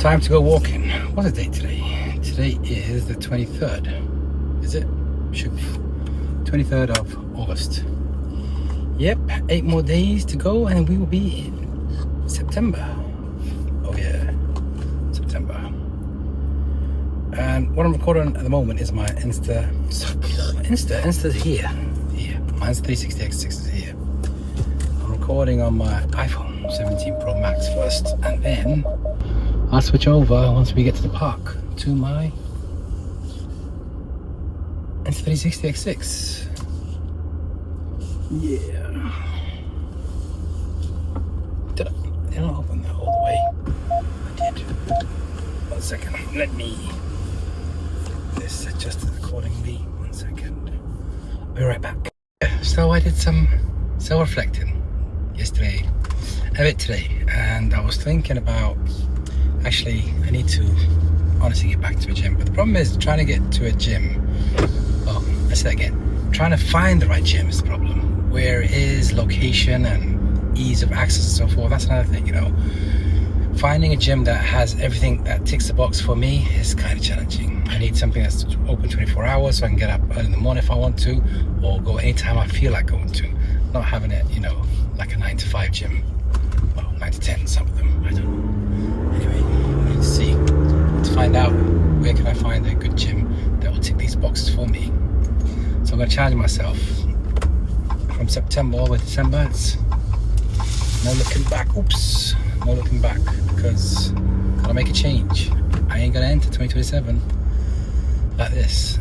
Time to go walking. What's the date today? Today is the 23rd. Is it? Should be. 23rd of August. Yep, 8 more days to go and we will be in September. Oh yeah, September. And what I'm recording at the moment is my Insta's here. My Insta360 X6 is here. I'm recording on my iPhone 17 Pro Max first, and then I'll switch over once we get to the park to my Insta360 X6. Yeah. Did I not open that all the way? I did. 1 second. Let me. This adjusted accordingly. 1 second. I'll be right back. So I did some self-reflecting yesterday, a bit today, and I was thinking about, actually, I need to honestly get back to a gym. But the problem is trying to get to a gym. Well, let's say that again. Trying to find the right gym is the problem. Where it is, location, and ease of access and so forth. That's another thing, you know. Finding a gym that has everything that ticks the box for me is kind of challenging. I need something that's open 24 hours so I can get up early in the morning if I want to, or go anytime I feel like going to. Not having it, you know, like a 9 to 5 gym. Well, 9 to 10, some of them, I don't know. Anyway, let's see. To find out where can I find a good gym that will tick these boxes for me. So I'm going to challenge myself. From September all the way to December, it's no looking back. Oops, no looking back, because gotta make a change. I ain't gonna enter 2027 like this.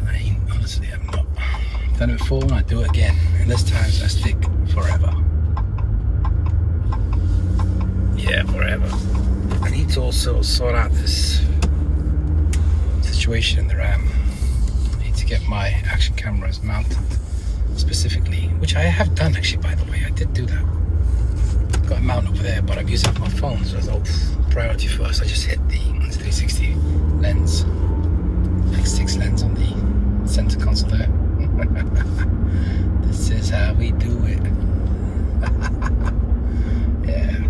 Honestly, I'm not. I've done it before and I do it again, and this time I stick forever. Yeah, forever. I need to also sort out this situation in the RAM. I need to get my action cameras mounted specifically, which I have done actually, by the way. I did do that. Got a mount over there, but I'm using my phone, so I thought priority first. I just hit the 360 lens, X6 lens on the center console there. This is how we do it. Yeah.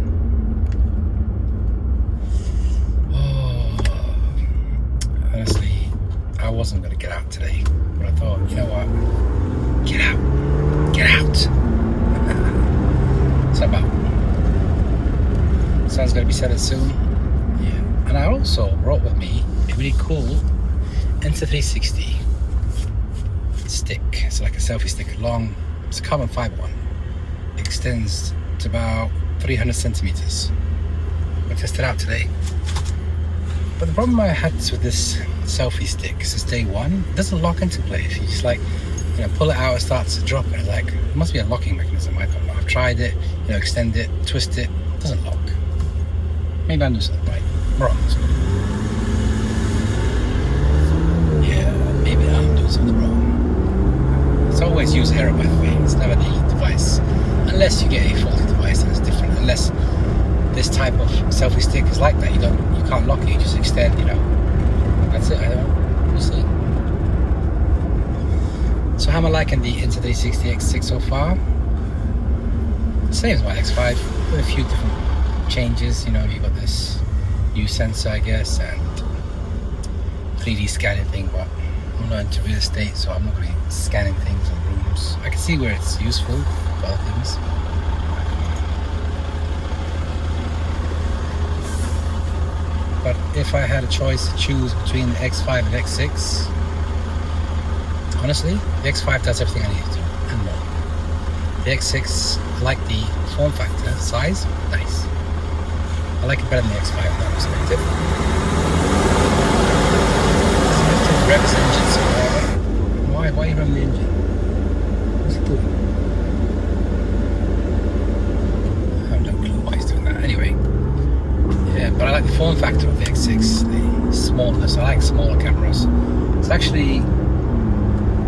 Oh, honestly, I wasn't going to get out today, but I thought, you know what? Get out. Get out. So about. Sun's going to be setting soon. Yeah. And I also brought with me a really cool Insta360 stick. It's like a selfie stick, long. It's a carbon fiber one. It extends to about 300 centimeters. I'm going to test it out today. But the problem I had with this selfie stick since day one, it doesn't lock into place. You just like, you know, pull it out, it starts to drop, and it's like, it must be a locking mechanism, I don't know. I've tried it, you know, extend it, twist it, it doesn't lock. Maybe I'm doing something right. I'm wrong. Yeah, maybe I'm doing something wrong. It's always use error, by the way. It's never the device. Unless you get a faulty device, then it's different. Unless this type of selfie stick is like that, you can't lock it, you just extend, you know. That's it, I don't know. We'll see. So how am I liking the Insta360 X6 so far? Same as my X5, with a few different changes. You know, you got this new sensor, I guess, and 3D scanning thing, but I'm not into real estate, so I'm not really scanning things in rooms. I can see where it's useful for other things. But if I had a choice to choose between the X5 and X6, honestly, the X5 does everything I need it to, and more. The X6, I like the form factor, size, nice. I like it better than the X5 in that perspective. So I have to rev his engine somewhere. Why are you running the engine? What's it doing? I have no clue why he's doing that. Anyway, yeah, but I like the form factor of the X6, the smallness. I like smaller cameras. It's actually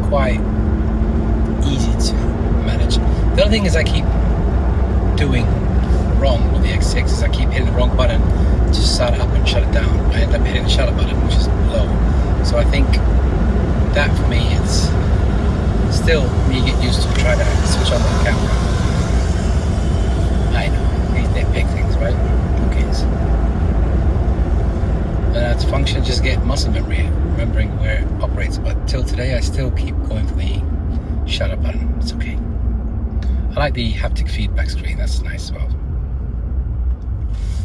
quite easy to manage. The other thing is I keep doing wrong with the X6 is I keep hitting the wrong button to start it up and shut it down. I end up hitting the shutter button, which is low. So I think that for me, it's still me get used to trying to switch on the camera. I know, these nitpick things, right? Who cares? function, just get muscle memory, remembering where it operates. But till today, I still keep going for the shutter button. It's okay. I like the haptic feedback screen. That's nice as well.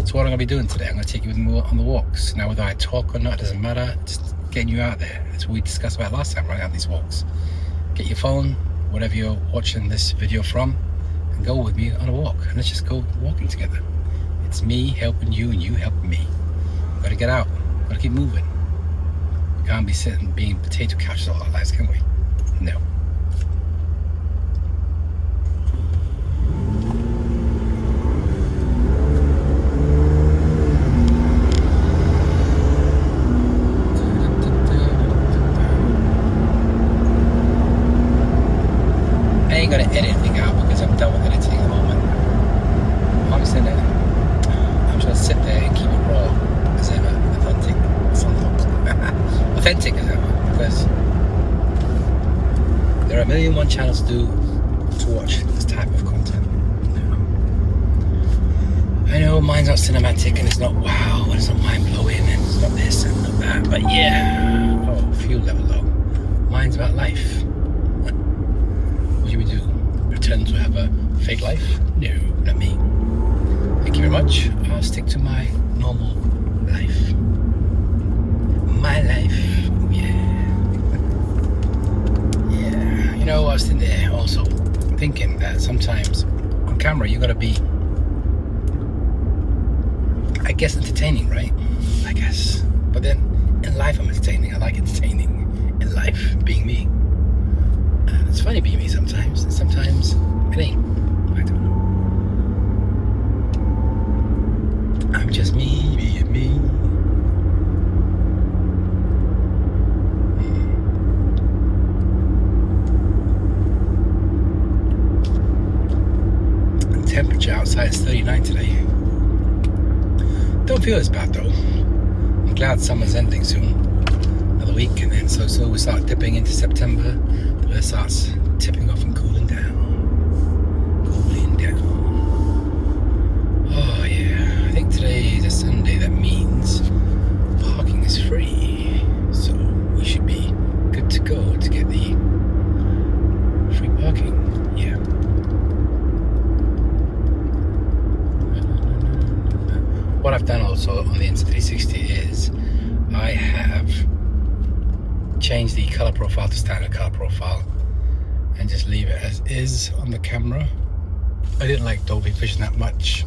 So what I'm going to be doing today, I'm going to take you with me on the walks. Now, whether I talk or not, it doesn't matter. Just getting you out there. That's what we discussed about last time, right? On these walks. Get your phone, whatever you're watching this video from, and go with me on a walk. And let's just go walking together. It's me helping you and you helping me. Gotta get out. Gotta keep moving. We can't be sitting being potato couches all our lives, can we? No. I ain't gonna edit anything out because I'm done with editing at the moment. I'm sitting there. I'm just gonna sit there and keep it raw as ever, authentic. Authentic as ever, because there are 1,000,001 channels to watch this type of content. I know mine's not cinematic and it's not wow and it's not mind blowing and it's not this and not that, but yeah, fuel level low. Mine's about life. What do we do? Pretend to have a fake life? No, not me. Thank you very much. I'll stick to my normal life. My life. Yeah. Yeah. You know, I was sitting there also thinking that sometimes on camera you gotta be, I guess, entertaining, right? I guess. But then in life I'm entertaining. I like entertaining in life, being me. And it's funny being me sometimes, and sometimes it ain't. I don't know. I'm just me being me. The temperature outside is 39 today. Don't feel as bad though. I'm glad summer's ending soon. Another week, and then so we start dipping into September, where it starts tipping off and cooling down. Cooling down. Oh yeah, I think today is a Sunday. That means parking is free, so we should be good to go to get the free parking. Yeah. What I've done also on the Insta360 is I have changed the color profile to standard color profile and just leave it as is on the camera. I didn't like Dolby Vision that much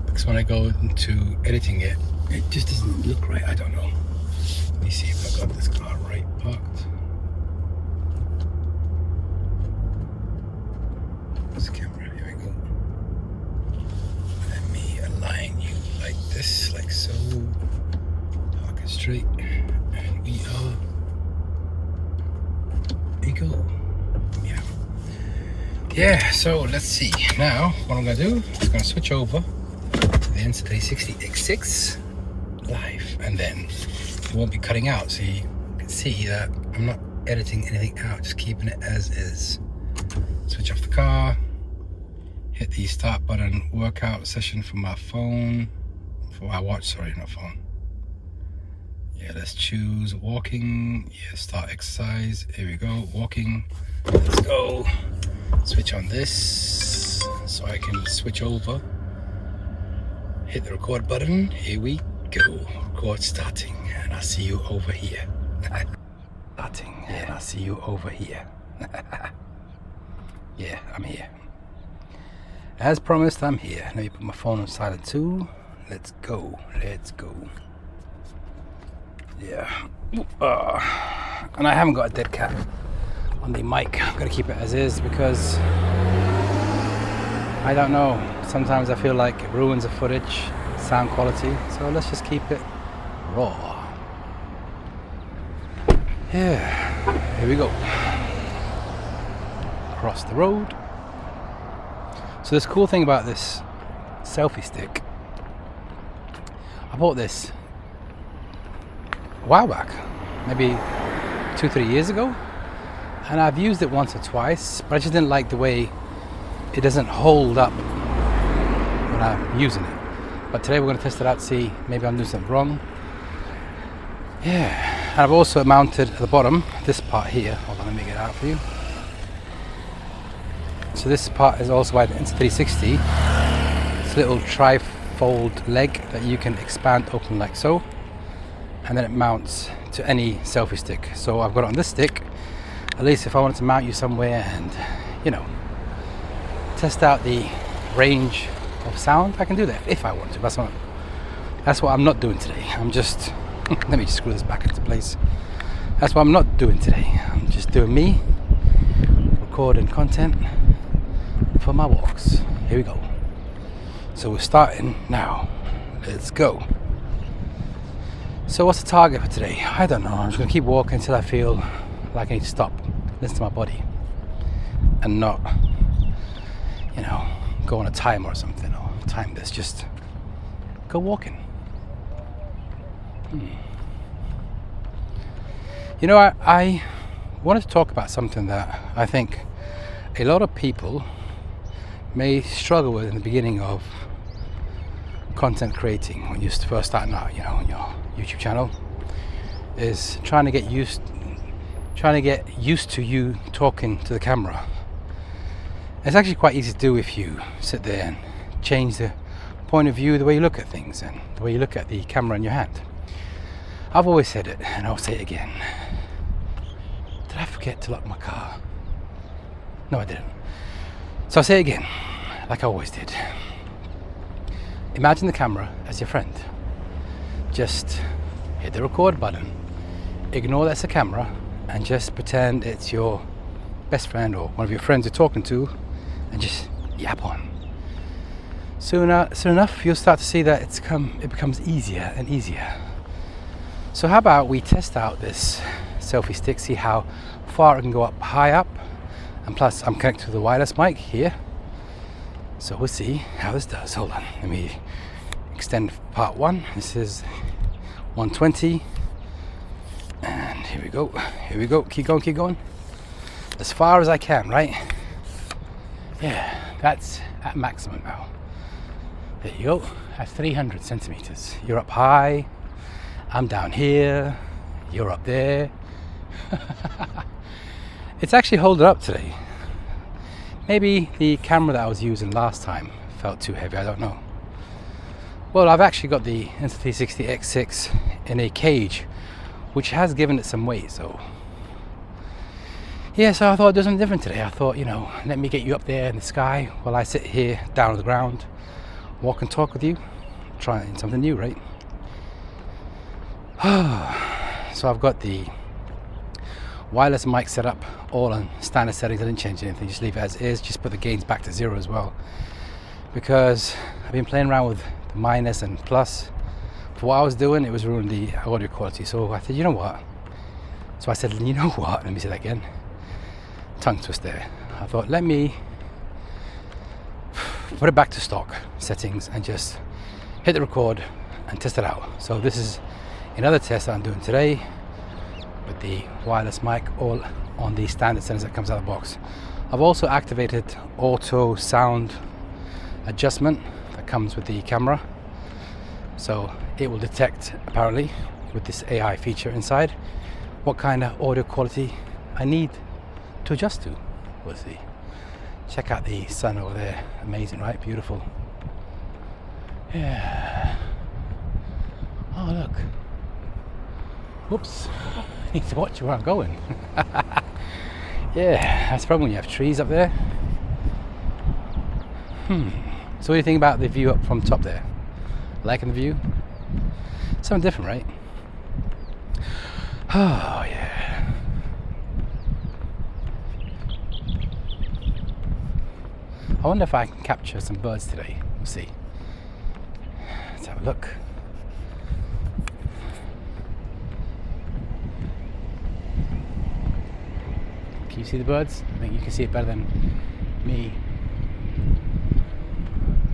because when I go into editing it, it just doesn't look right. I don't know. Let me see if I got this car right parked. This camera, here we go. Let me align you like this, like so. Park it straight, and we are. There you go. Yeah, so let's see. Now, what I'm going to do is going to switch over to the Insta360 X6 live, and then it won't be cutting out, so you can see that I'm not editing anything out, just keeping it as is. Switch off the car, hit the start button, workout session for my phone, for my watch, sorry, not phone. Yeah, let's choose walking. Yeah, start exercise. Here we go, walking. Let's go. Switch on this so I can switch over. Hit the record button. Here we go. Record starting, and I'll see you over here. Starting, and I'll see you over here. Yeah, I'm here. As promised, I'm here. Let me put my phone on silent too. Let's go. Let's go. Yeah. And I haven't got a dead cat on the mic. I'm gonna keep it as is because I don't know, sometimes I feel like it ruins the footage, sound quality, so let's just keep it raw. Yeah, here we go. Across the road. So this cool thing about this selfie stick, I bought this a while back, maybe 2-3 years ago. And I've used it once or twice, but I just didn't like the way it doesn't hold up when I'm using it. But today we're going to test it out, see maybe I'm doing something wrong. Yeah, and I've also mounted at the bottom this part here. Hold on, let me get it out for you. So this part is also by the Insta360. It's a little tri-fold leg that you can expand open like so, and then it mounts to any selfie stick. So I've got it on this stick. At least if I wanted to mount you somewhere and, you know, test out the range of sound, I can do that if I want to. That's what I'm not doing today. I'm just let me just screw this back into place. That's what I'm not doing today. I'm just doing me, recording content for my walks. Here we go. So we're starting now. Let's go. So what's the target for today? I don't know. I'm just gonna keep walking until I feel like I need to stop, listen to my body, and not, you know, go on a timer or something, or time this. Just go walking. You know, I wanted to talk about something that I think a lot of people may struggle with in the beginning of content creating when you're first starting out, you know, on your YouTube channel, is trying to get used to you talking to the camera. It's actually quite easy to do if you sit there and change the point of view, the way you look at things and the way you look at the camera in your hand. I've always said it, and I'll say it again. Did I forget to lock my car? No, I didn't. So I'll say it again, like I always did. Imagine the camera as your friend. Just hit the record button, ignore that's a camera, and just pretend it's your best friend or one of your friends you're talking to, and just yap on. Soon enough, you'll start to see that it becomes easier and easier. So how about we test out this selfie stick, see how far it can go up, high up, and plus I'm connected to the wireless mic here. So we'll see how this does. Hold on, let me extend part one. This is 120, and here we go, keep going, as far as I can, right? Yeah, that's at maximum now. There you go, at 300 centimeters. You're up high, I'm down here, you're up there. It's actually holding up today. Maybe the camera that I was using last time felt too heavy, I don't know. Well, I've actually got the Insta360 X6 in a cage, which has given it some weight, so yeah, so I thought I'd do something different today. I thought, you know, let me get you up there in the sky while I sit here down on the ground, walk and talk with you, trying something new, right? So I've got the wireless mic set up all on standard settings. I didn't change anything, just leave it as is, just put the gains back to 0 as well, because I've been playing around with the minus and plus. For what I was doing, it was ruining the audio quality. So I said, you know what? So I said, you know what? Let me say that again. Tongue twist there. I thought, let me put it back to stock settings and just hit the record and test it out. So this is another test that I'm doing today with the wireless mic all on the standard settings that comes out of the box. I've also activated auto sound adjustment that comes with the camera, so it will detect, apparently with this AI feature inside, what kind of audio quality I need to adjust to. We'll see. Check out the sun over there. Amazing, right? Beautiful. Yeah. Oh, look. Whoops. I need to watch where I'm going. Yeah, that's the problem when you have trees up there. So what do you think about the view up from top there? Liking the view? Something different, right? Oh, yeah. I wonder if I can capture some birds today. We'll see. Let's have a look. Can you see the birds? I think you can see it better than me.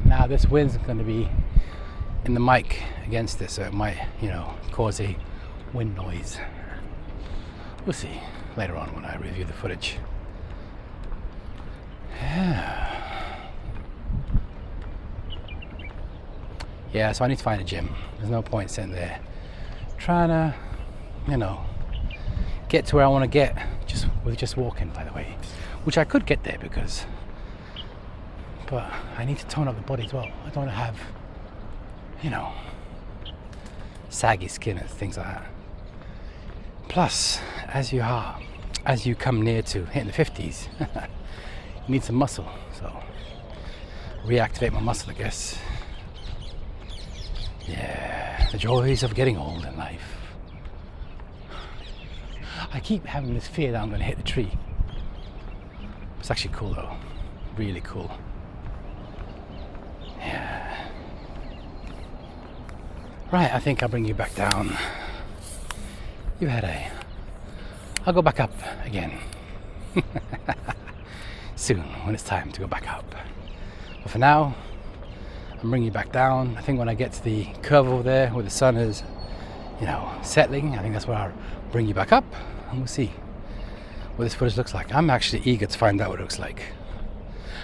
Now this wind's going to be in the mic against it, so it might, you know, cause a wind noise. We'll see later on when I review the footage. Yeah, so I need to find a gym. There's no point sitting there trying to you know, get to where I want to get with just walking, by the way, which I could get there but I need to tone up the body as well. I don't want to have, you know, saggy skin and things like that. Plus, as you come near to hitting the 50s, you need some muscle, so reactivate my muscle, I guess. Yeah, the joys of getting old in life. I keep having this fear that I'm going to hit the tree. It's actually cool though, really cool. Yeah. Right, I think I'll bring you back down. You had I'll go back up again. Soon, when it's time to go back up. But for now, I'm bringing you back down. I think when I get to the curve over there where the sun is, you know, settling, I think that's where I'll bring you back up and we'll see what this footage looks like. I'm actually eager to find out what it looks like.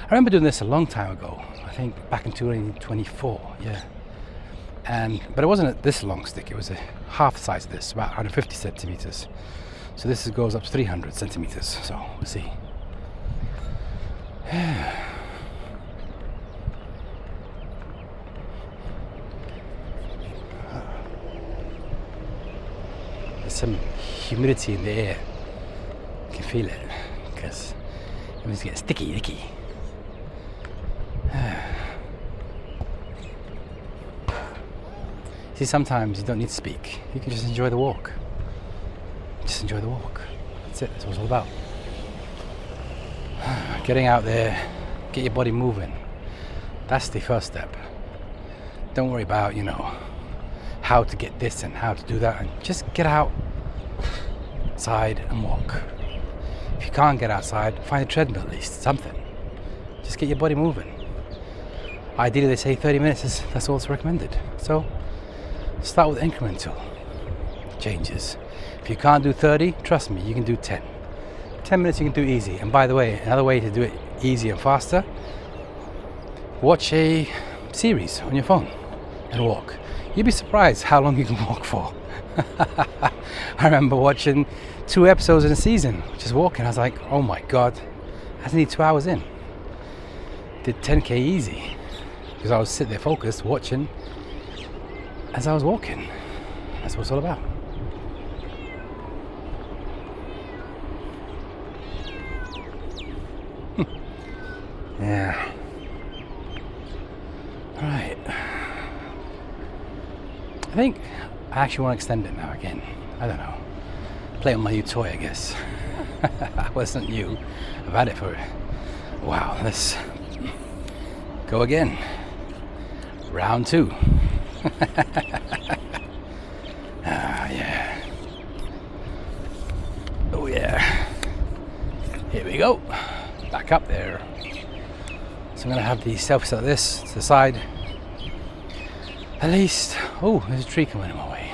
I remember doing this a long time ago. I think back in 2024, yeah. But it wasn't this long stick, it was a half the size of this, about 150 centimeters. So this goes up to 300 centimeters, so we'll see. There's some humidity in the air. You can feel it, because it was getting sticky. See, sometimes you don't need to speak. You can just enjoy the walk. Just enjoy the walk. That's it. That's what it's all about. Getting out there, get your body moving. That's the first step. Don't worry about, you know, how to get this and how to do that. And just get outside and walk. If you can't get outside, find a treadmill at least. Something. Just get your body moving. Ideally, they say 30 minutes that's all that's recommended. So start with incremental changes. If you can't do 30, trust me, you can do 10. 10 minutes you can do easy. And by the way, another way to do it easy and faster, watch a series on your phone and walk. You'd be surprised how long you can walk for. I remember watching 2 episodes in a season, just walking. I was like, oh my God, I need 2 hours in. Did 10K easy because I was sitting there focused, watching as I was walking. That's what it's all about. Yeah. Right. I think I actually want to extend it now again. I don't know. Play with my new toy, I guess. Wasn't new. I've had it for a while. Let's go again. Round 2. Yeah. Oh yeah. Here we go. Back up there. So I'm going to have the selfies like this to the side. At least, oh, there's a tree coming in my way.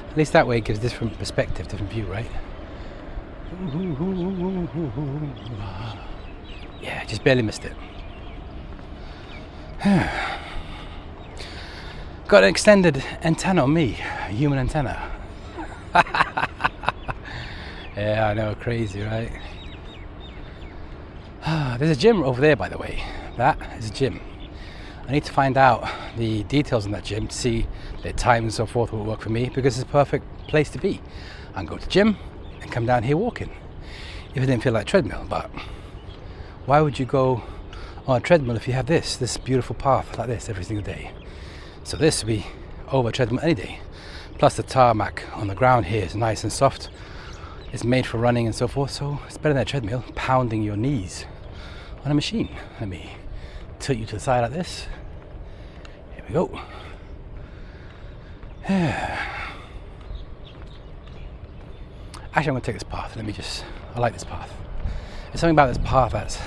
At least that way it gives different perspective, different view, right? Yeah, just barely missed it. Got an extended antenna on me, a human antenna. Yeah, I know, crazy, right? There's a gym over there, by the way. That is a gym. I need to find out the details in that gym to see the time and so forth will work for me, because it's a perfect place to be. I can go to the gym and come down here walking. If it didn't feel like treadmill, but why would you go on a treadmill if you have this beautiful path like this every single day? So this will be over a treadmill any day. Plus the tarmac on the ground here is nice and soft. It's made for running and so forth, so it's better than a treadmill pounding your knees on a machine. Let me tilt you to the side like this. Here we go. Actually, I'm going to take this path. I like this path. There's something about this path that's,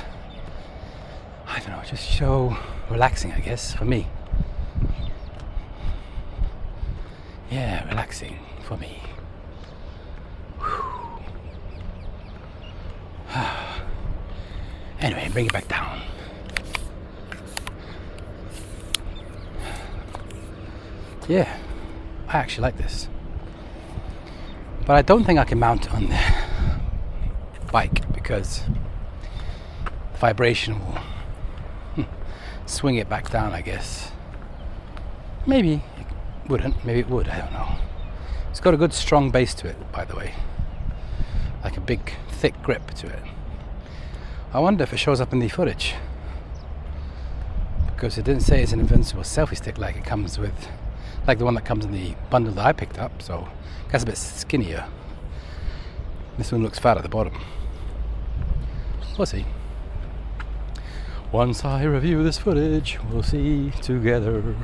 I don't know, just so relaxing, I guess, for me. Yeah, relaxing for me. Anyway, bring it back down. Yeah, I actually like this. But I don't think I can mount it on the bike because the vibration will swing it back down, I guess. Maybe it wouldn't, maybe it would, I don't know. It's got a good strong base to it, by the way. Like a big, thick grip to it. I wonder if it shows up in the footage. Because it didn't say it's an invincible selfie stick like it comes with, like the one that comes in the bundle that I picked up, so that's a bit skinnier. This one looks fat at the bottom. We'll see. Once I review this footage, we'll see together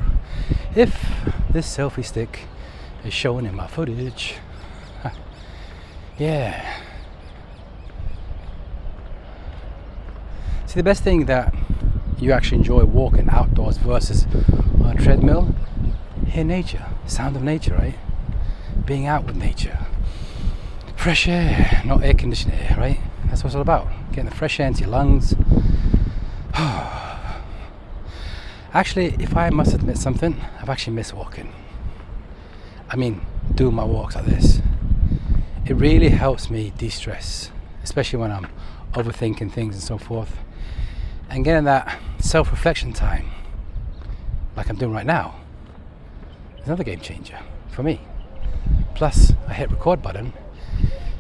if this selfie stick is showing in my footage. Yeah. See, the best thing that you actually enjoy walking outdoors versus on a treadmill, hear nature, sound of nature, right? Being out with nature. Fresh air, not air conditioned air, right? That's what it's all about. Getting the fresh air into your lungs. Actually, if I must admit something, I've actually missed walking. I mean, doing my walks like this. It really helps me de-stress, especially when I'm overthinking things and so forth. And getting that self-reflection time, like I'm doing right now, is another game changer for me. Plus, I hit record button.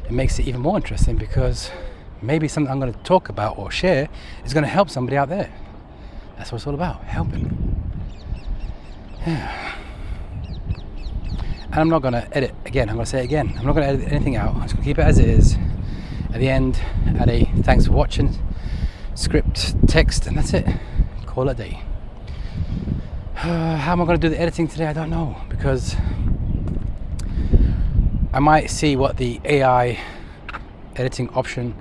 It makes it even more interesting because maybe something I'm going to talk about or share is going to help somebody out there. That's what it's all about, helping. Yeah. And I'm not going to edit again. I'm going to say it again. I'm not going to edit anything out. I'm just going to keep it as it is. At the end, add a thanks for watching, script, text, and that's it. Call it a day. How am I going to do the editing today? I don't know, because I might see what the AI editing option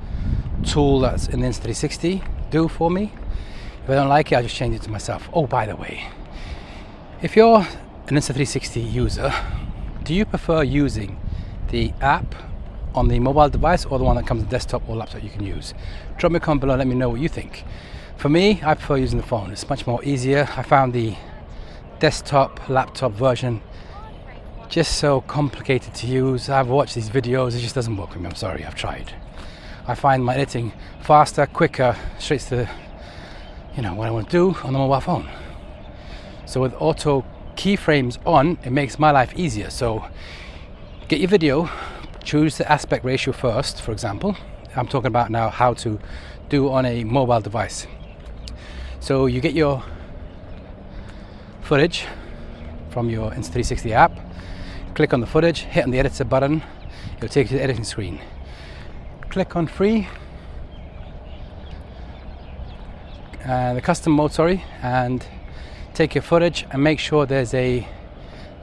tool that's in the Insta360 do for me. If I don't like it, I'll just change it to myself. Oh, by the way, if you're an Insta360 user, do you prefer using the app on the mobile device or the one that comes on desktop or laptop you can use? Drop me a comment below and let me know what you think. For me, I prefer using the phone. It's much more easier. I found the desktop, laptop version just so complicated to use. I've watched these videos, it just doesn't work for me. I'm sorry, I've tried. I find my editing faster, quicker, straight to the, what I want to do on the mobile phone. So with auto keyframes on, it makes my life easier. So get your video, choose the aspect ratio first, for example. I'm talking about now how to do on a mobile device. So you get your footage from your Insta360 app, click on the footage, hit on the editor button, it'll take you to the editing screen. Click on free, the custom mode, and take your footage and make sure there's a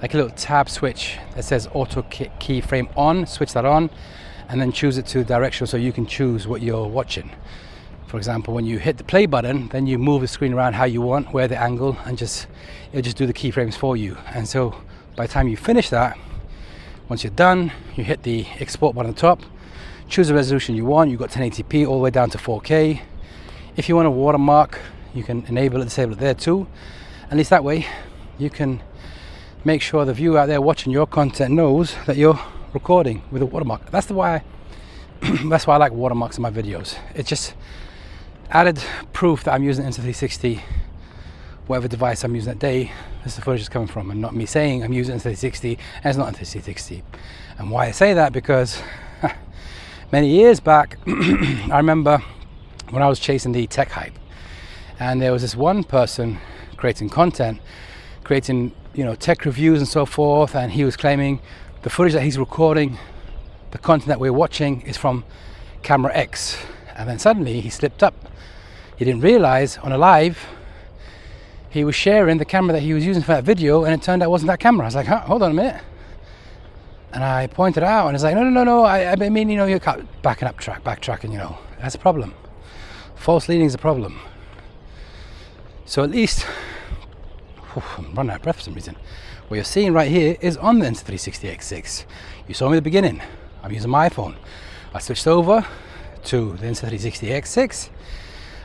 little tab switch that says auto keyframe on. Switch that on and then choose it to directional so you can choose what you're watching. For example, when you hit the play button, then you move the screen around how you want, where the angle, and it'll just do the keyframes for you. And so by the time you finish that, once you're done, you hit the export button on the top, choose the resolution you want. You've got 1080p all the way down to 4K. If you want a watermark, you can enable it, disable it there too. At least that way you can make sure the viewer out there watching your content knows that you're recording with a watermark. That's why I like watermarks in my videos. It's just added proof that I'm using Insta360, whatever device I'm using that day, this is the footage is coming from, and not me saying I'm using Insta360 and it's not Insta360. And why I say that, because many years back, I remember when I was chasing the tech hype, and there was this one person creating content, creating tech reviews and so forth, and he was claiming the footage that he's recording, the content that we're watching, is from camera X. And then suddenly he slipped up. He didn't realize on a live he was sharing the camera that he was using for that video, and it turned out it wasn't that camera. I was like, hold on a minute. And I pointed out, and it's like, no, I mean, you're backtracking, that's a problem. False leading is a problem. So at least, I'm running out of breath for some reason. What you're seeing right here is on the Insta360 X6. You saw me at the beginning. I'm using my iPhone. I switched over to the Insta360 X6.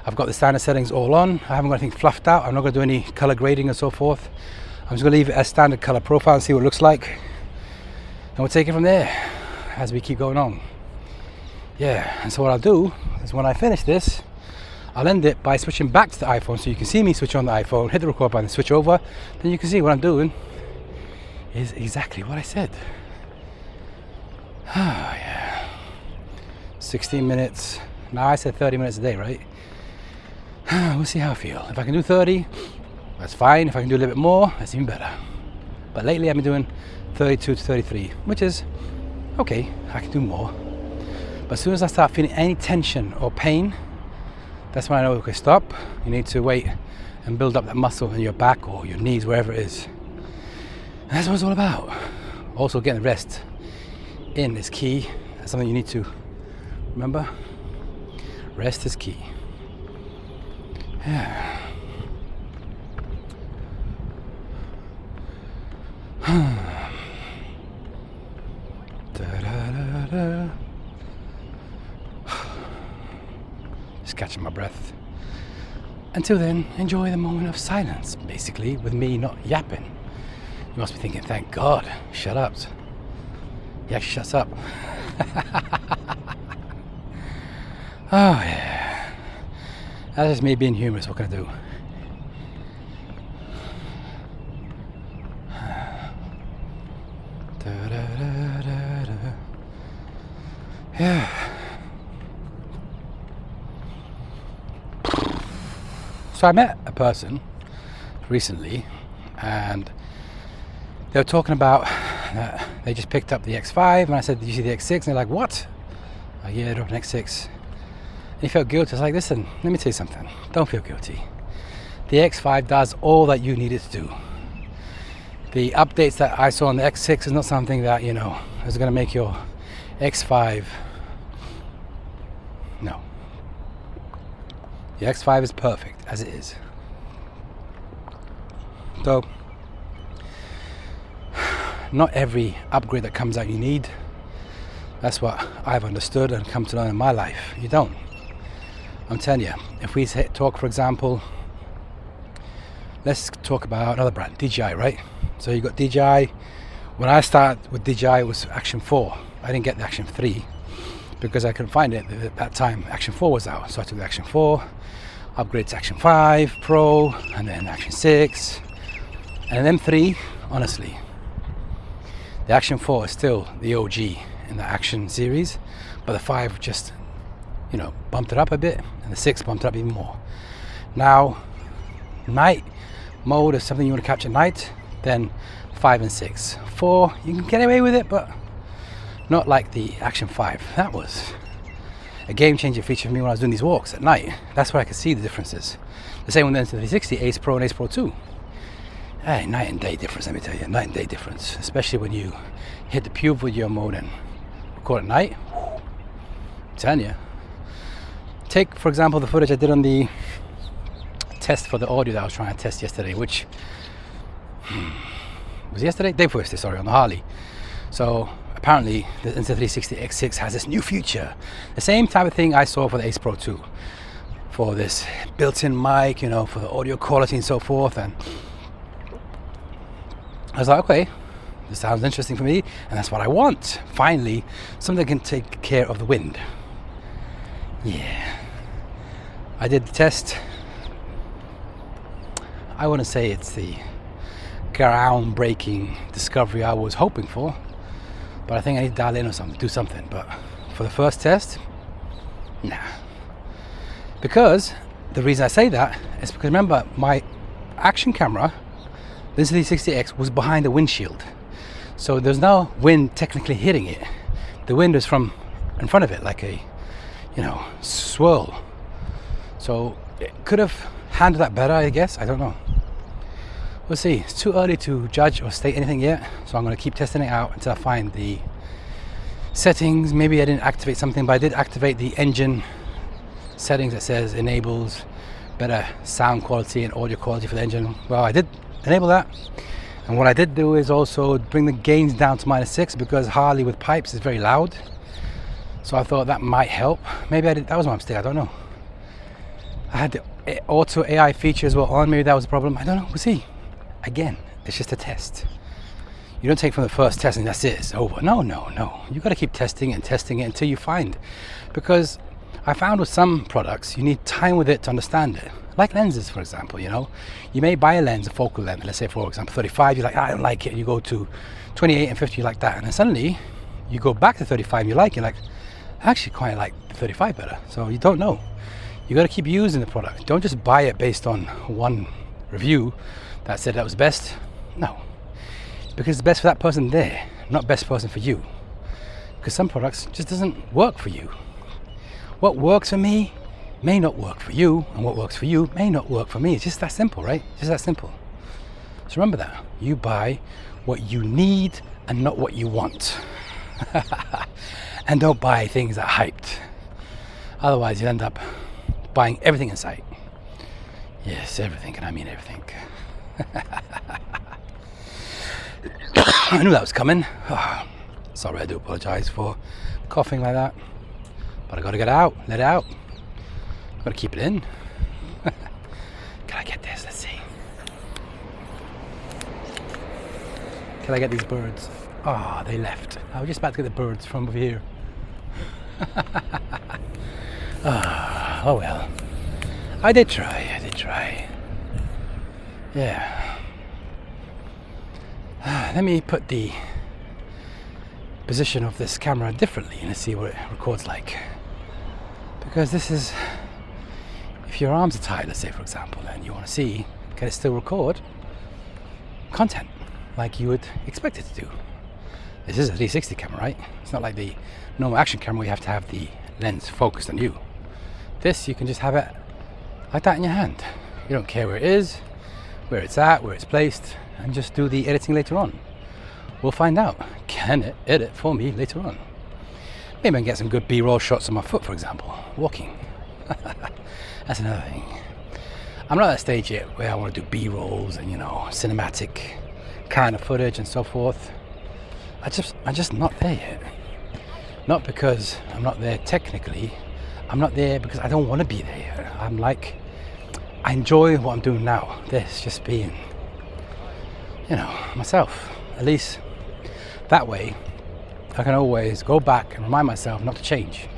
I've got the standard settings all on. I haven't got anything fluffed out. I'm not going to do any color grading and so forth. I'm just going to leave it as standard color profile and see what it looks like. And we'll take it from there. as we keep going on. Yeah, and so what I'll do is when I finish this, I'll end it by switching back to the iPhone, so you can see me switch on the iPhone, hit the record button, switch over, then you can see what I'm doing is exactly what I said. Oh yeah, 16 minutes. Now I said 30 minutes a day, right? We'll see how I feel. If I can do 30, that's fine. If I can do a little bit more, that's even better. But lately I've been doing 32 to 33, which is okay. I can do more. But as soon as I start feeling any tension or pain, that's when I know, okay, stop. You need to wait and build up that muscle in your back or your knees, wherever it is. And that's what it's all about. Also, getting rest in is key. That's something you need to remember. Rest is key. Yeah. Just catching my breath. Until then, enjoy the moment of silence, basically, with me not yapping. You must be thinking, thank God, shut up. He actually shuts up. Oh yeah. That's just me being humorous, what can I do? Yeah. So I met a person recently, and they were talking about that they just picked up the X5, and I said, did you see the X6? And they're like, what? Oh yeah, I dropped an X6. And he felt guilty. I was like, listen, let me tell you something. Don't feel guilty. The X5 does all that you need it to do. The updates that I saw on the X6 is not something that, you know, is going to make your X5. No. The X5 is perfect as it is. So, not every upgrade that comes out you need. That's what I've understood and come to learn in my life. You don't. I'm telling you, if we talk, for example, let's talk about another brand, DJI, right? So you got DJI. When I started with DJI, it was Action 4. I didn't get the Action 3 because I couldn't find it at that time. Action 4 was out, so I took the Action 4, upgraded to Action 5 Pro, and then Action 6, and then M3. Honestly, the Action 4 is still the OG in the Action series, but the 5 just, you know, bumped it up a bit, and the 6 bumped it up even more. Now, night mode is something you want to capture at night, then 5 and 6. 4, you can get away with it, but not like the Action 5. That was a game-changing feature for me when I was doing these walks at night. That's where I could see the differences. The same with the Insta360 Ace Pro and Ace Pro 2. Hey, night and day difference, let me tell you. Night and day difference, especially when you hit the pure video mode and record at night. I'm telling you. Take, for example, the footage I did on the test for the audio that I was trying to test yesterday, which was yesterday? Day before yesterday, sorry, on the Harley. So apparently the Insta360 X6 has this new feature. The same type of thing I saw for the Ace Pro 2. For this built-in mic, you know, for the audio quality and so forth. And I was like, okay, this sounds interesting for me, and that's what I want. Finally, something that can take care of the wind. Yeah. I did the test. I wouldn't say it's the groundbreaking discovery I was hoping for, but I think I need to dial in or something, do something. But for the first test, nah. Because the reason I say that is because remember, my action camera, the Insta360 X, was behind the windshield, so there's no wind technically hitting it. The wind is from in front of it, like a, you know, swirl. So it could have handled that better, I guess. I don't know. We'll see. It's too early to judge or state anything yet, so I'm going to keep testing it out until I find the settings. Maybe I didn't activate something, but I did activate the engine settings that says enables better sound quality and audio quality for the engine. Well, I did enable that, and what I did do is also bring the gains down to -6 because Harley with pipes is very loud, so I thought that might help. Maybe I did, that was my mistake, I don't know. I had the auto AI features were on, maybe that was the problem, I don't know, we'll see. Again, it's just a test. You don't take from the first test and that's it, it's over. No. You got to keep testing it until you find. Because I found with some products, you need time with it to understand it. Like lenses, for example, you know. You may buy a lens, a focal length, let's say for example 35, you're like, I don't like it. You go to 28 and 50, you like that. And then suddenly, you go back to 35 and you like it, like, I actually quite like the 35 better. So you don't know. You got to keep using the product. Don't just buy it based on one review that said that was best. No. Because it's best for that person there, not best person for you. Because some products just doesn't work for you. What works for me may not work for you, and what works for you may not work for me. It's just that simple, right? Just that simple. So remember that. You buy what you need and not what you want. And don't buy things that are hyped. Otherwise you'll end up buying everything in sight. Yes, everything, and I mean everything. I knew that was coming. Oh, sorry, I do apologize for coughing like that. But I gotta get it out, let it out. Gotta keep it in. Can I get this? Let's see. Can I get these birds? Oh, they left. I was just about to get the birds from over here. Oh well. I did try. Yeah. Let me put the position of this camera differently and see what it records like. Because this is, if your arms are tight, let's say for example, and you want to see, can it still record content like you would expect it to do? This is a 360 camera, right? It's not like the normal action camera where you have to have the lens focused on you. This, you can just have it like that in your hand. You don't care where it is, where it's at, where it's placed, and just do the editing later on. We'll find out. Can it edit for me later on? Maybe I can get some good B-roll shots on my foot, for example, walking. That's another thing. I'm not at that stage yet where I want to do B-rolls and, you know, cinematic kind of footage and so forth. I'm just not there yet. Not because I'm not there technically. I'm not there because I don't want to be there yet. I'm like, I enjoy what I'm doing now. This, just being, you know, myself. At least that way I can always go back and remind myself not to change.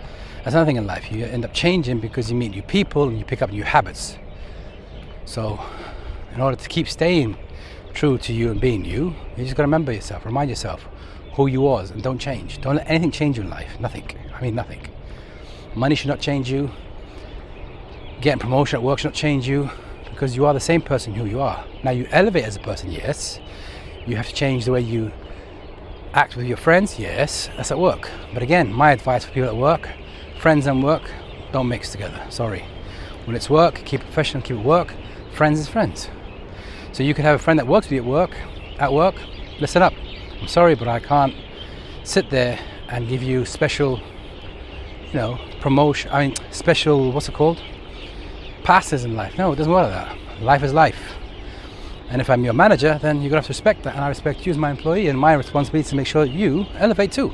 That's another thing in life. You end up changing because you meet new people and you pick up new habits. So in order to keep staying true to you and being you just got to remember yourself, remind yourself who you was, and don't change. Don't let anything change you in life. Nothing. I mean nothing. Money should not change you. Getting promotion at work should not change you, because you are the same person who you are. Now you elevate as a person, yes. You have to change the way you act with your friends, yes. That's at work. But again, my advice for people at work, friends and work, don't mix together. Sorry. When it's work, keep it professional, keep it work. Friends is friends. So you could have a friend that works with you at work, listen up. I'm sorry, but I can't sit there and give you special, you know, special, what's it called? Passes in life. No, it doesn't work like that. Life is life. And if I'm your manager, then you're going to have to respect that. And I respect you as my employee, and my responsibility is to make sure that you elevate too.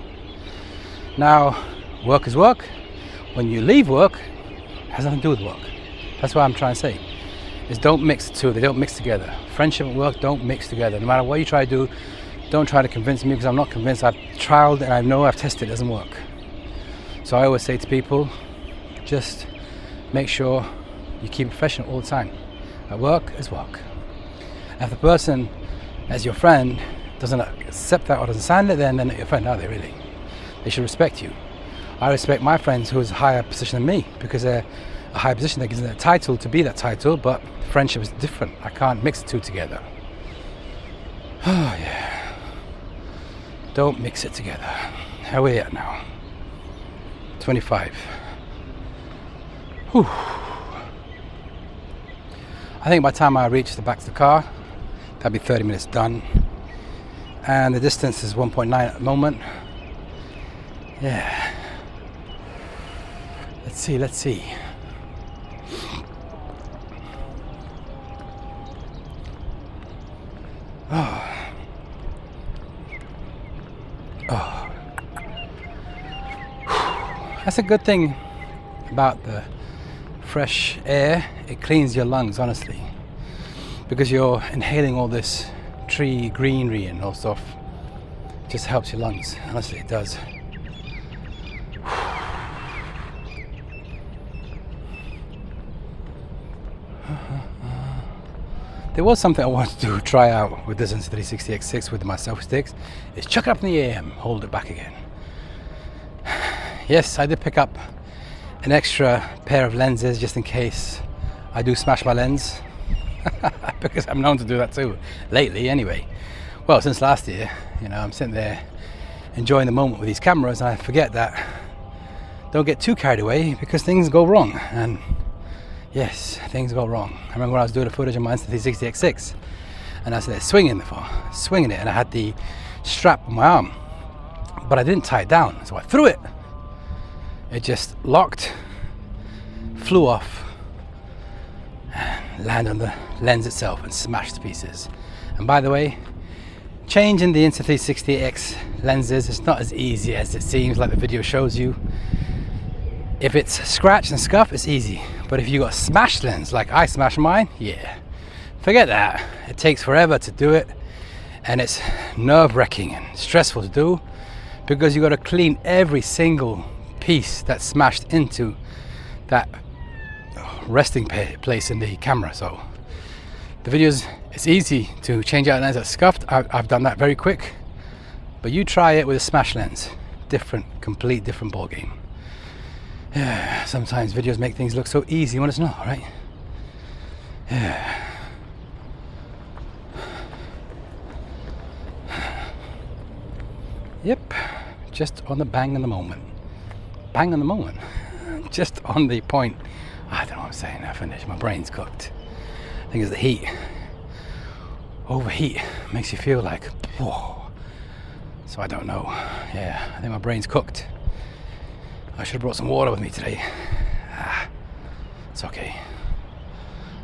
Now, work is work. When you leave work, it has nothing to do with work. That's what I'm trying to say. Is don't mix the two. They don't mix together. Friendship and work don't mix together. No matter what you try to do, don't try to convince me, because I'm not convinced. I've trialed and I know I've tested, it doesn't work. So I always say to people, just make sure you keep it professional all the time. At work is work. And if the person as your friend doesn't accept that or doesn't stand it, then they're not your friend, are they really? They should respect you. I respect my friends who is a higher position than me, because they're a higher position that gives them a title to be that title, but friendship is different. I can't mix the two together. Oh yeah. Don't mix it together. How are we at now? 25. Whew. I think by the time I reach the back of the car, that'll be 30 minutes done. And the distance is 1.9 at the moment. Yeah. Let's see. Oh. That's a good thing about the fresh air. It cleans your lungs, honestly, because you're inhaling all this tree greenery and all stuff. just helps your lungs. Honestly, it does. There was something I wanted to try out with this Insta360 X6 with my selfie sticks. Is chuck it up in the air and hold it back again. Yes, I did pick up an extra pair of lenses just in case I do smash my lens. Because I'm known to do that too, lately anyway. Well, since last year, you know, I'm sitting there enjoying the moment with these cameras and I forget that don't get too carried away because things go wrong. And yes, things go wrong. I remember when I was doing the footage on my Insta360 X6 and I was there swinging it, and I had the strap on my arm, but I didn't tie it down, so I threw it. It just locked, flew off, and landed on the lens itself and smashed to pieces. And by the way, changing the Insta360 X lenses is not as easy as it seems, like the video shows you. If it's scratched and scuffed, it's easy. But if you got a smashed lens, like I smashed mine, yeah, forget that. It takes forever to do it, and it's nerve-wracking and stressful to do because you got to clean every single piece that's smashed into that resting place in the camera. So the videos, it's easy to change out a lens that's scuffed. I've done that very quick, but you try it with a smashed lens, complete different ball game. Yeah, sometimes videos make things look so easy when it's not, right? Yeah. Yep, just on the bang in the moment. Bang on the moment. Just on the point. I don't know what I'm saying. I finished. My brain's cooked. I think it's the heat. Overheat makes you feel like, whoa. So I don't know. Yeah, I think my brain's cooked. I should have brought some water with me today. It's okay.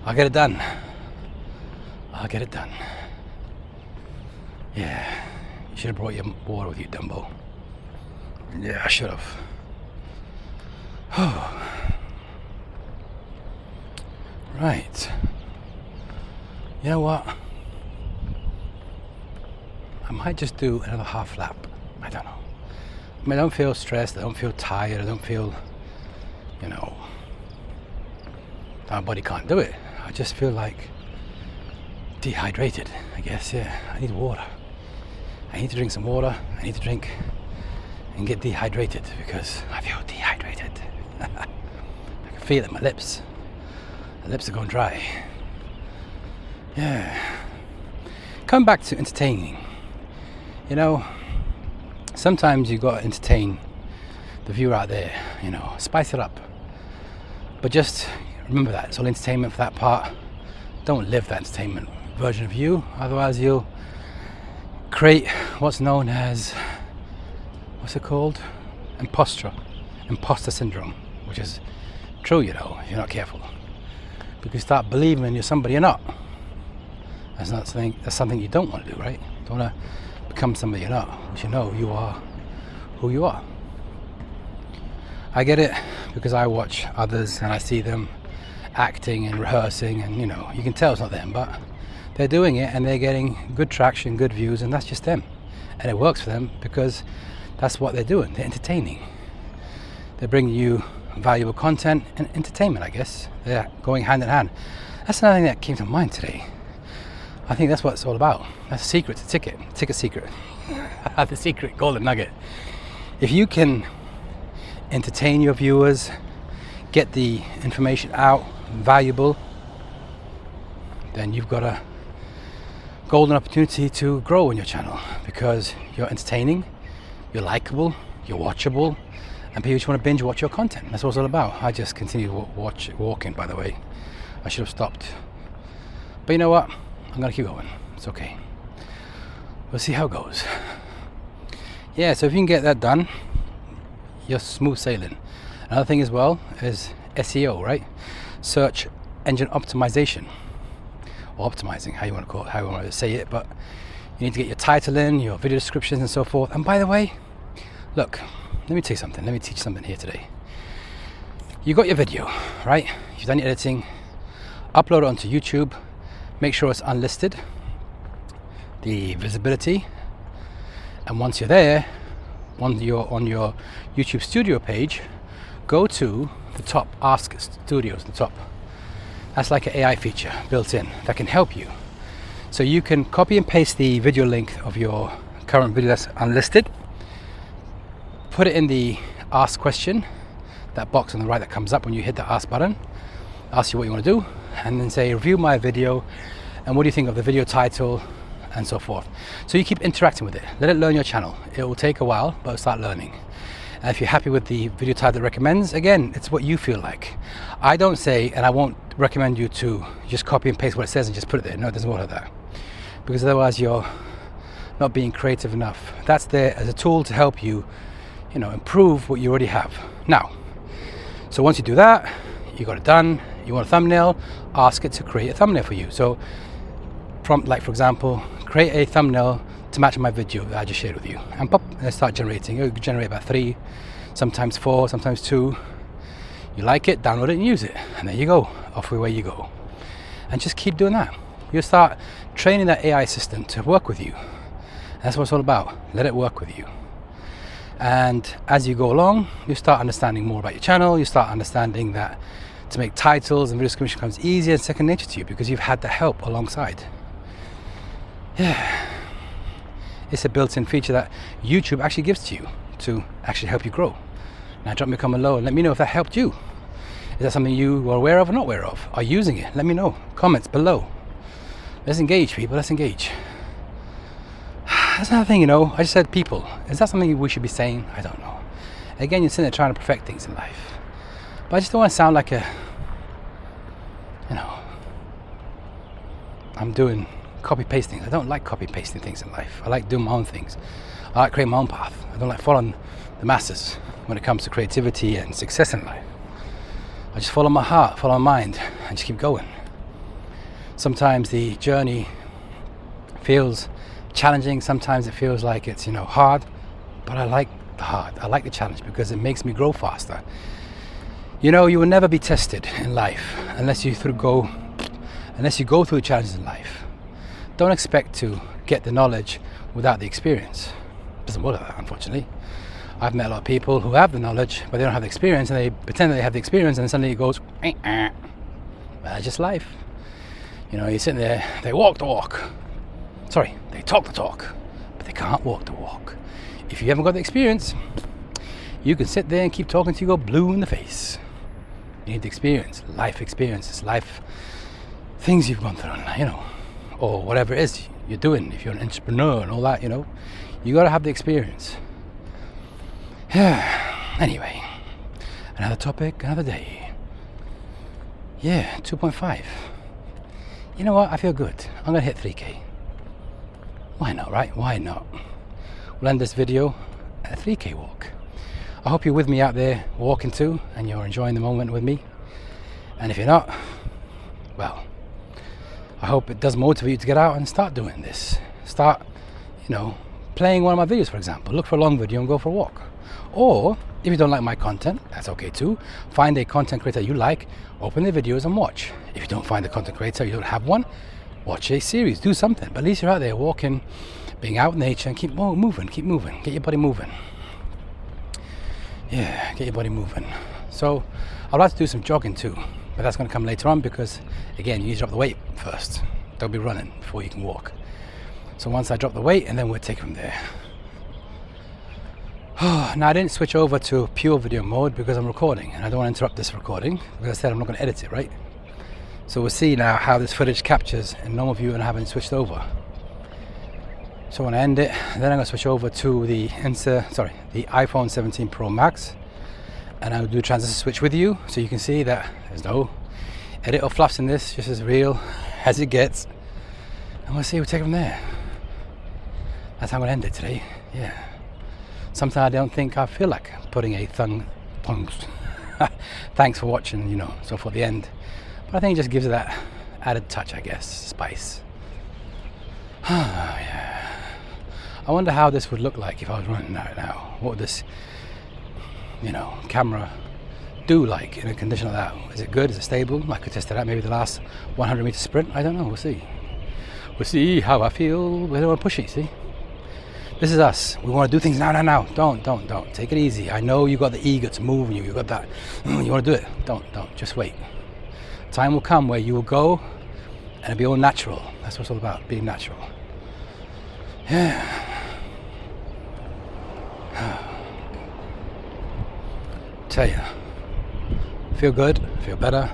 I'll get it done. I'll get it done. Yeah, you should have brought your water with you, Dumbo. Yeah, I should have. Right. You know what? I might just do another half lap. I don't know. I mean, I don't feel stressed, I don't feel tired, I don't feel, you know, my body can't do it. I just feel like dehydrated, I guess, yeah. I need water. I need to drink some water, I need to drink and get dehydrated because I feel dehydrated. I can feel it in my lips. The lips are going dry. Yeah. Coming back to entertaining, you know, sometimes you got to entertain the viewer out there, you know, spice it up. But just remember that it's all entertainment for that part. Don't live that entertainment version of you, otherwise you'll create what's known as, what's it called? Imposter syndrome, which is true, you know, if you're not careful. Because you start believing you're somebody you're not. That's something you don't want to do, right? You don't want to become somebody you're not, but you know you are who you are. I get it because I watch others and I see them acting and rehearsing, and you know, you can tell it's not them, but they're doing it and they're getting good traction, good views, and that's just them. And it works for them because that's what they're doing. They're entertaining. They're bringing you valuable content and entertainment, I guess. They're going hand in hand. That's another thing that came to mind today. I think that's what it's all about. That's the secret to ticket secret. The secret golden nugget. If you can entertain your viewers, get the information out, valuable, then you've got a golden opportunity to grow on your channel because you're entertaining, you're likable, you're watchable, and people just want to binge watch your content. That's what it's all about. I just continue walking, by the way. I should have stopped. But you know what? I'm going to keep going. It's okay. We'll see how it goes. Yeah, so if you can get that done, you're smooth sailing. Another thing as well is SEO, right? Search engine optimization. Or optimizing, how you want to call it, how you want to say it, but you need to get your title in, your video descriptions and so forth. And by the way, look, let me tell you something. Let me teach something here today. You got your video, right? You've done your editing, upload it onto YouTube, make sure it's unlisted, the visibility, And once you're there, on your YouTube Studio page, go to the top, Ask Studios, the top. That's like an AI feature built in that can help you. So you can copy and paste the video link of your current video that's unlisted, put it in the ask question, that box on the right that comes up when you hit the ask button, ask you what you want to do, and then say review my video and what do you think of the video title and so forth. So you keep interacting with it, let it learn your channel. It will take a while, but it'll start learning. And if you're happy with the video title it recommends, again, it's what you feel like. I don't say, and I won't recommend you to just copy and paste what it says and just put it there. No, it doesn't work like that, because otherwise you're not being creative enough. That's there as a tool to help you, improve what you already have. Now, so once you do that, you got it done, you want a thumbnail, ask it to create a thumbnail for you. So prompt, like for example, create a thumbnail to match my video that I just shared with you, and pop, and start generating. You can generate about 3, sometimes 4, sometimes 2. You like it, download it and use it, and there you go, off away you go. And just keep doing that. You'll start training that AI assistant to work with you. That's what it's all about. Let it work with you. And as you go along, you start understanding more about your channel. You start understanding that to make titles and video description becomes easier and second nature to you because you've had the help alongside. Yeah. It's a built-in feature that YouTube actually gives to you to actually help you grow. Now drop me a comment below and let me know if that helped you. Is that something you were aware of or not aware of? Are you using it? Let me know. Comments below. Let's engage, people. Let's engage. That's another thing, I just said people. Is that something we should be saying? I don't know. Again, you're sitting there trying to perfect things in life. But I just don't want to sound like I'm doing copy-pasting. I don't like copy-pasting things in life. I like doing my own things. I like creating my own path. I don't like following the masses when it comes to creativity and success in life. I just follow my heart, follow my mind, and just keep going. Sometimes the journey feels challenging, sometimes it feels like it's hard, but I like the hard. I like the challenge because it makes me grow faster. You will never be tested in life unless you go through the challenges in life. Don't expect to get the knowledge without the experience. It doesn't work like that, unfortunately. I've met a lot of people who have the knowledge but they don't have the experience, and they pretend that they have the experience, and then suddenly it goes well, that's just life. You're sitting there, they walk the walk. Sorry, they talk the talk, but they can't walk the walk. If you haven't got the experience, you can sit there and keep talking till you go blue in the face. You need the experience, life experiences, life things you've gone through, or whatever it is you're doing. If you're an entrepreneur and all that, you got to have the experience. Anyway, another topic, another day. 2.5. You know what? I feel good. I'm going to hit 3K. Why not, right? Why not? We'll end this video at a 3K walk. I hope you're with me out there walking too, and you're enjoying the moment with me. And if you're not, well, I hope it does motivate you to get out and start doing this. Start, playing one of my videos, for example. Look for a long video and go for a walk. Or, if you don't like my content, that's okay too. Find a content creator you like, open the videos and watch. If you don't find a content creator, you don't have one, watch a series, do something. But at least you're out there walking, being out in nature, and keep moving, get your body moving. Yeah, get your body moving. So, I'd like to do some jogging too, but that's going to come later on because, again, you need to drop the weight first. Don't be running before you can walk. So once I drop the weight, and then we'll take it from there. Now I didn't switch over to pure video mode because I'm recording, and I don't want to interrupt this recording because I said I'm not going to edit it, right? So we'll see now how this footage captures in normal view, and I haven't switched over. So when I end it, then I'm going to switch over to the iPhone 17 Pro Max, and I'll do a transition switch with you so you can see that there's no edit or fluffs in this, just as real as it gets. And we'll see, we'll take it from there. That's how I'm going to end it today. Yeah. Sometimes I don't think I feel like putting a thanks for watching, so for the end. But I think it just gives it that added touch, I guess, spice. Yeah. I wonder how this would look like if I was running out now. What would this, camera do like in a condition like that? Is it good? Is it stable? I could test it out. Maybe the last 100 meter sprint. I don't know. We'll see. We'll see how I feel. We don't want to push it, see? This is us. We want to do things now. Don't. Take it easy. I know you got the ego to move you. You got that. You want to do it. Don't. Just wait. Time will come where you will go and it'll be all natural. That's what it's all about, being natural. Yeah. Tell you. Feel good. Feel better.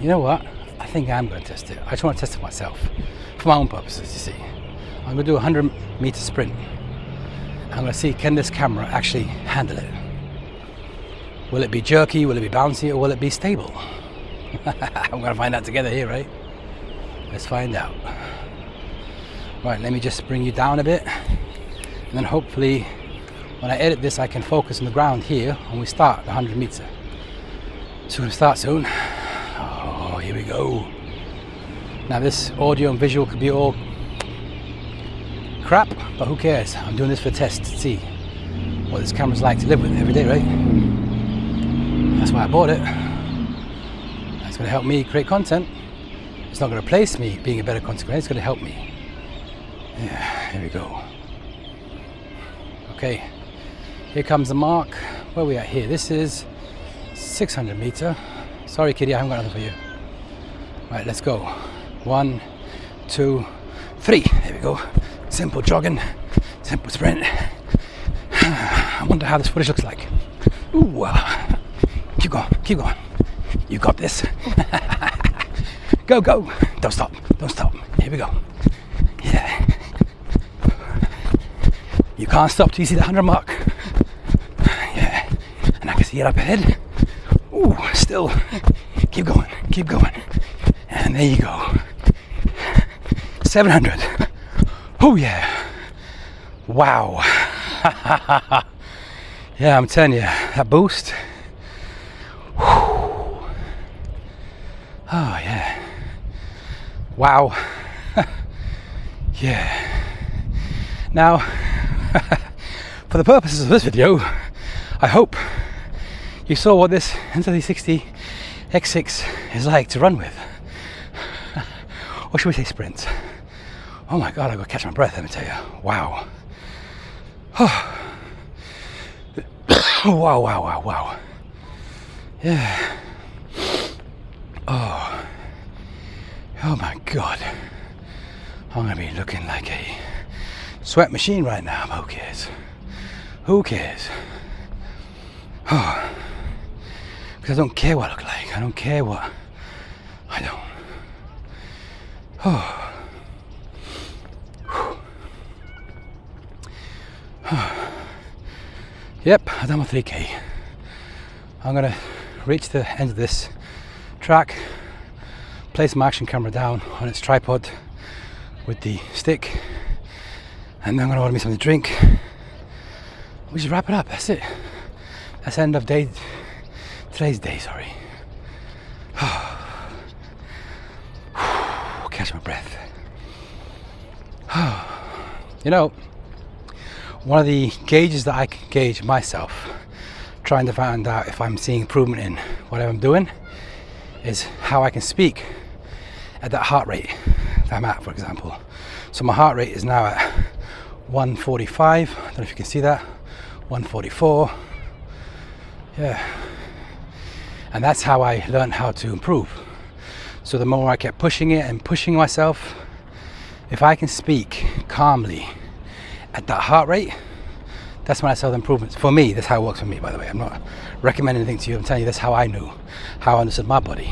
You know what? I think I'm going to test it. I just want to test it myself for my own purposes, you see. I'm going to do a 100-meter sprint. I'm going to see, can this camera actually handle it? Will it be jerky? Will it be bouncy? Or will it be stable? I'm going to find out together here, right? Let's find out. Right, let me just bring you down a bit. And then hopefully, when I edit this, I can focus on the ground here when we start the 100 meter. So we're going to start soon. Here we go. Now this audio and visual could be all crap, but who cares? I'm doing this for a test to see what this camera's like to live with every day, right? That's why I bought it. It's going to help me create content. It's not going to replace me being a better content creator. It's going to help me. Yeah, here we go. Okay, here comes the mark. Where are we at here? This is 600 meter. Sorry, Kitty, I haven't got nothing for you. Right, let's go. 1, 2, 3. There we go. Simple jogging, simple sprint. I wonder how this footage looks like. Ooh, keep going. You got this. Go. Don't stop. Here we go. Yeah. You can't stop till you see the 100 mark. Yeah. And I can see it up ahead. Ooh, still. Keep going. And there you go. 700. Oh yeah. Wow. Yeah, I'm telling you, that boost. Whew. Oh yeah. Wow. Yeah. Now, for the purposes of this video, I hope you saw what this Insta360 X6 is like to run with. Or should we say sprint? Oh my god, I've got to catch my breath, let me tell you. Wow. Wow. Yeah. Oh my god. I'm going to be looking like a sweat machine right now, but who cares? Oh. Because I don't care what I look like. I don't care what. I don't. Oh. Yep, I've done my 3K. I'm gonna reach the end of this track, place my action camera down on its tripod with the stick, and then I'm gonna order me something to drink. We should wrap it up. That's it. That's the end of today's day. Sorry. Catch my breath. You know, one of the gauges that I can gauge myself, trying to find out if I'm seeing improvement in whatever I'm doing, is how I can speak at that heart rate that I'm at, for example. So my heart rate is now at 145. I don't know if you can see that. 144. Yeah. And that's how I learned how to improve. So the more I kept pushing it and pushing myself, if I can speak calmly at that heart rate, that's when I saw the improvements. For me, that's how it works for me, by the way. I'm not recommending anything to you. I'm telling you that's how I knew, how I understood my body.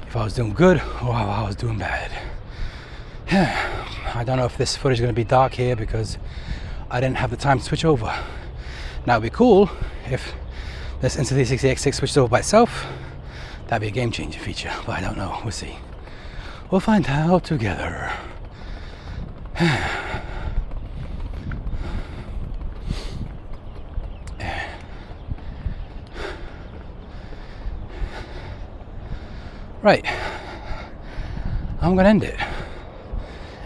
If I was doing good or how I was doing bad. I don't know if this footage is going to be dark here because I didn't have the time to switch over. Now it'd be cool if this Insta360 X6 switched over by itself. That'd be a game changer feature, but I don't know. We'll see. We'll find out together. Right, I'm going to end it.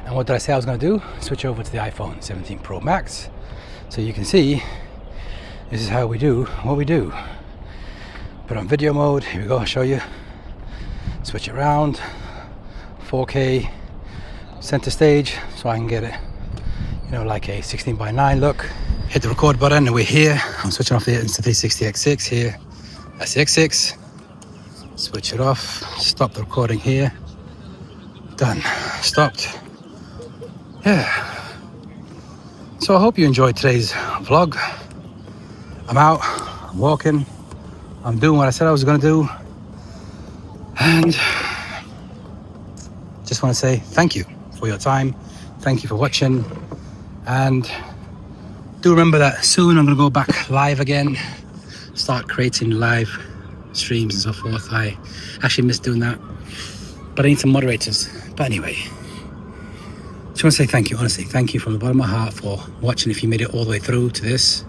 And what did I say I was going to do? Switch over to the iPhone 17 Pro Max, so you can see this is how we do what we do. Put on video mode. Here we go. I'll show you. Switch it around. 4K center stage, so I can get it, you know, like a 16:9 look. Hit the record button and we're here. I'm switching off the Insta360 X6 here. That's the X6. Switch it off. Stop the recording here. Done. Stopped. Yeah. So I hope you enjoyed today's vlog. I'm out. I'm walking. I'm doing what I said I was going to do. And just want to say thank you for your time. Thank you for watching. And do remember that soon I'm going to go back live again. Start creating live streams and so forth. I actually miss doing that. But I need some moderators. But anyway, just want to say thank you. Honestly, thank you from the bottom of my heart for watching. If you made it all the way through to this.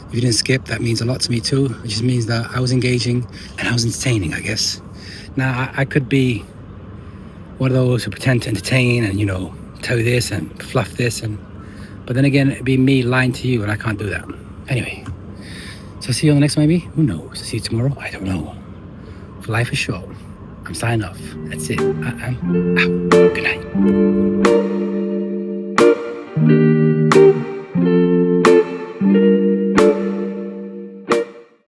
If you didn't skip, that means a lot to me too. It just means that I was engaging and I was entertaining, I guess. Now, I could be one of those who pretend to entertain and, you know, tell you this and fluff this. But then again, it'd be me lying to you and I can't do that. Anyway, so see you on the next one, maybe? Who knows? See you tomorrow? I don't know. Life is short. I'm signing off. That's it. I'm out. Good night.